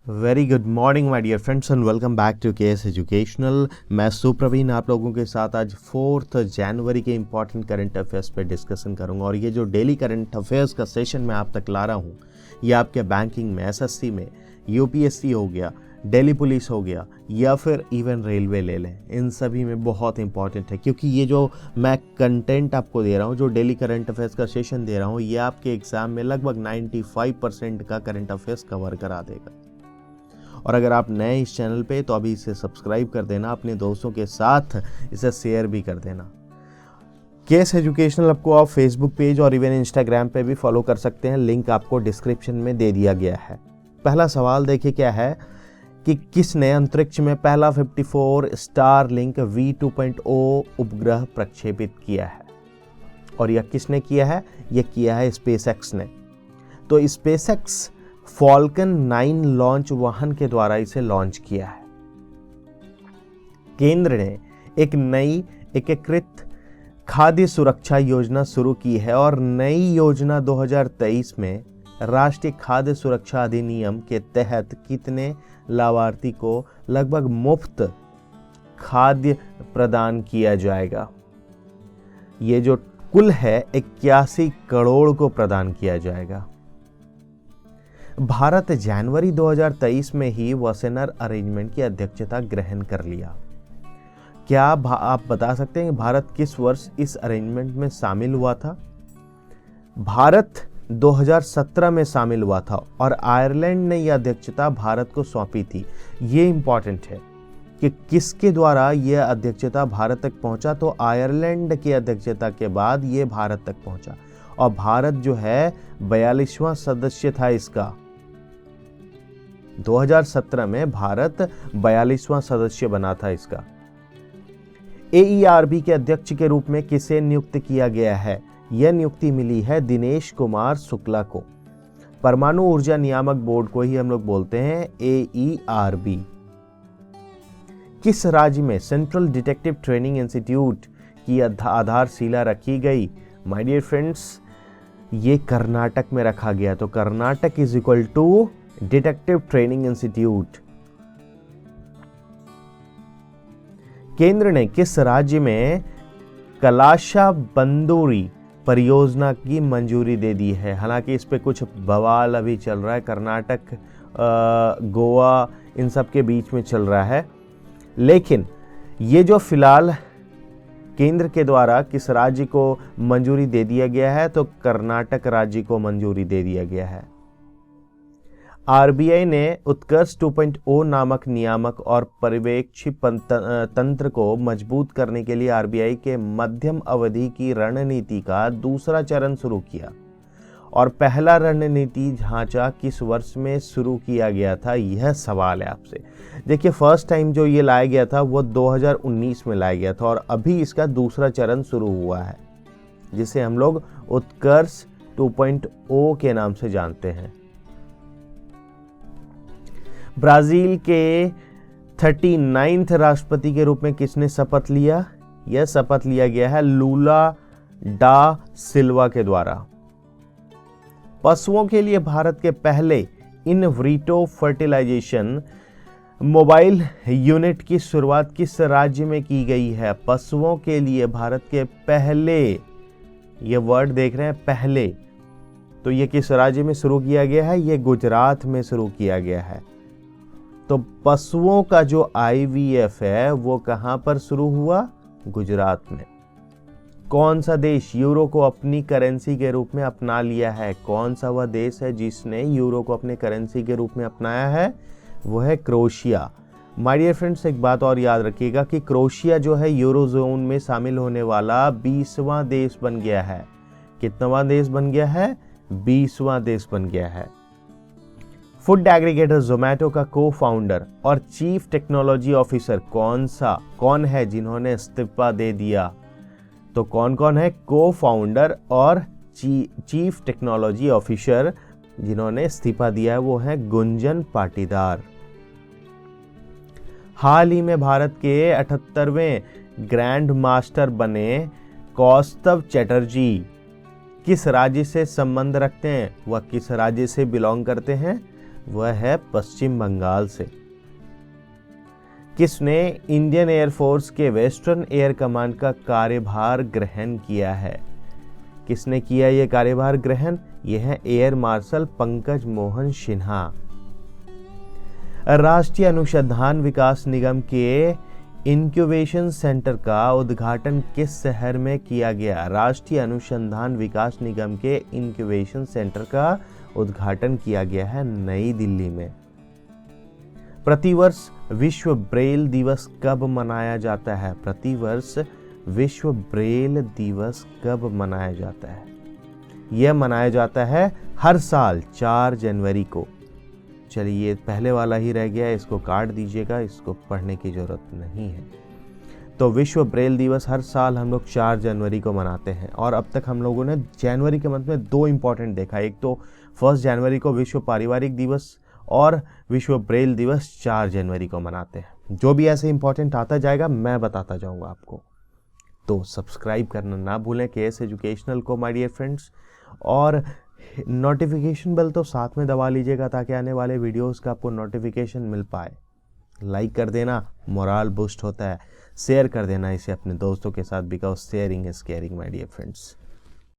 Very good morning my dear friends and welcome back to KS educational. मैं सुप्रवीण आप लोगों के साथ आज 4 जनवरी के इंपॉर्टेंट करंट अफेयर्स पे डिस्कशन करूंगा। और ये जो डेली करंट अफेयर्स का सेशन मैं आप तक ला रहा हूँ, ये आपके बैंकिंग में, एसएससी में, यूपीएससी हो गया, दिल्ली पुलिस हो गया या फिर इवन रेलवे ले लें, इन सभी में बहुत इंपॉर्टेंट है। क्योंकि ये जो मैं कंटेंट आपको दे रहा हूँ, जो डेली करंट अफेयर्स का सेशन दे रहा हूँ, ये आपके एग्जाम में लगभग 95% का करंट अफेयर्स कवर करा देगा। और अगर आप नए इस चैनल पे तो अभी इसे सब्सक्राइब कर देना, अपने दोस्तों के साथ इसे शेयर भी कर देना। केएस एजुकेशनल आपको आप फेसबुक पेज और इवन इंस्टाग्राम पे भी फॉलो कर सकते हैं, लिंक आपको डिस्क्रिप्शन में दे दिया गया है। पहला सवाल देखिए क्या है कि किसने अंतरिक्ष में पहला 54 स्टारलिंक V2.0 उपग्रह प्रक्षेपित किया है। और यह किसने किया है? यह किया है स्पेसएक्स ने। तो स्पेसएक्स फॉल्कन 9 लॉन्च वाहन के द्वारा इसे लॉन्च किया है। केंद्र ने एक नई एकीकृत खाद्य सुरक्षा योजना शुरू की है और नई योजना 2023 में राष्ट्रीय खाद्य सुरक्षा अधिनियम के तहत कितने लाभार्थी को लगभग मुफ्त खाद्य प्रदान किया जाएगा। ये जो कुल है 81 करोड़ को प्रदान किया जाएगा। भारत जनवरी 2023 में ही वासेनर अरेंजमेंट की अध्यक्षता ग्रहण कर लिया। क्या आप बता सकते हैं कि भारत किस वर्ष इस अरेंजमेंट में शामिल हुआ था? भारत 2017 में शामिल हुआ था और आयरलैंड ने यह अध्यक्षता भारत को सौंपी थी। ये इंपॉर्टेंट है कि किसके द्वारा यह अध्यक्षता भारत तक पहुंचा। तो आयरलैंड की अध्यक्षता के बाद यह भारत तक पहुंचा और भारत जो है 42वां सदस्य था इसका। 2017 में भारत 42वां सदस्य बना था इसका। AERB के अध्यक्ष के रूप में किसे नियुक्त किया गया है? यह नियुक्ति मिली है दिनेश कुमार शुक्ला को। परमाणु ऊर्जा नियामक बोर्ड को ही हम लोग बोलते हैं AERB। किस राज्य में सेंट्रल डिटेक्टिव ट्रेनिंग इंस्टीट्यूट की आधारशिला रखी गई? माय डियर फ्रेंड्स, ये कर्नाटक में रखा गया। तो Karnataka is equal to detective training institute. केंद्र ने किस राज्य में कलाशा बंदूरी परियोजना की मंजूरी दे दी है? हालांकि इस पे कुछ बवाल अभी चल रहा है, कर्नाटक, गोवा, इन सब के बीच में चल रहा है। लेकिन ये जो फिलहाल केंद्र के द्वारा किस राज्य को मंजूरी दे दिया गया है, तो कर्नाटक राज्य को मंजूरी दे दिया गया है। आरबीआई ने उत्कर्ष 2.0 नामक नियामक और पर्यवेक्षी तंत्र को मजबूत करने के लिए आरबीआई के मध्यम अवधि की रणनीति का दूसरा चरण शुरू किया। और पहला रणनीति ढांचा किस वर्ष में शुरू किया गया था? यह सवाल है आपसे। देखिए, फर्स्ट टाइम जो ये लाया गया था वो 2019 में लाया गया था और अभी इसका दूसरा चरण शुरू हुआ है, जिसे हम लोग उत्कर्ष 2.0 के नाम से जानते हैं। ब्राजील के 39वें राष्ट्रपति के रूप में किसने शपथ लिया? यह शपथ लिया गया है लूला डा सिल्वा के द्वारा। पशुओं के लिए भारत के पहले in vitro fertilisation mobile unit की शुरुआत किस राज्य में की गई है? पशुओं के लिए भारत के पहले, ये वर्ड देख रहे हैं, पहले, तो ये किस राज्य में शुरू किया गया है? ये गुजरात में शुरू किया गया है। तो पशुओं का जो IVF है वो कहां पर शुरू हुआ? गुजरात में। कौन सा देश यूरो को अपनी करेंसी के रूप में अपना लिया है? कौन सा वह देश है जिसने यूरो को अपने करेंसी के रूप में अपनाया है? वो है क्रोएशिया। माय डियर फ्रेंड्स, एक बात और याद रखिएगा कि क्रोएशिया जो है यूरो जोन में शामिल होने वाला 20वां देश बन गया है। कितनावां देश बन गया है? 20वां देश बन गया है। फूड एग्रीगेटर जोमैटो का को फाउंडर और चीफ टेक्नोलॉजी ऑफिसर कौन है जिन्होंने इस्तीफा दे दिया? तो कौन कौन है को फाउंडर और चीफ टेक्नोलॉजी ऑफिसर जिन्होंने इस्तीफा दिया है? वो है गुंजन पाटीदार। हाल ही में भारत के 78वें ग्रैंड मास्टर बने कौस्तव चटर्जी किस राज्य से संबंध रखते हैं? वह किस राज्य से बिलोंग करते हैं? वह है पश्चिम बंगाल से। किसने इंडियन एयरफोर्स के वेस्टर्न एयर कमांड का कार्यभार ग्रहण किया है? किसने किया यह कार्यभार ग्रहण? यह है एयर मार्शल पंकज मोहन सिन्हा। राष्ट्रीय अनुसंधान विकास निगम के इंक्यूबेशन सेंटर का उद्घाटन किस शहर में किया गया? राष्ट्रीय अनुसंधान विकास निगम के इंक्यूबेशन सेंटर का उद्घाटन किया गया है नई दिल्ली में। प्रतिवर्ष विश्व ब्रेल दिवस कब मनाया जाता है? प्रतिवर्ष विश्व ब्रेल दिवस कब मनाया जाता है? यह मनाया जाता है हर साल 4 जनवरी को। चलिए, पहले वाला ही रह गया, इसको काट दीजिएगा, इसको पढ़ने की जरूरत नहीं है। तो विश्व ब्रेल दिवस हर साल हम लोग 4 जनवरी को मनाते हैं। और अब तक हम लोगों ने जनवरी के मंथ में 2 इंपॉर्टेंट देखा। एक तो 1 जनवरी को विश्व पारिवारिक दिवस और विश्व ब्रेल दिवस 4 जनवरी को मनाते हैं। जो भी ऐसे इंपॉर्टेंट आता जाएगा मैं बताता जाऊंगा आपको। तो सब्सक्राइब करना ना भूलें केएस एजुकेशनल को माय डियर फ्रेंड्स, और नोटिफिकेशन बेल तो साथ में दबा लीजिएगा ताकि आने वाले वीडियोस का आपको नोटिफिकेशन मिल पाए। लाइक कर देना, मोरल बूस्ट होता है। शेयर कर देना इसे अपने दोस्तों के साथ, because sharing is caring my dear friends.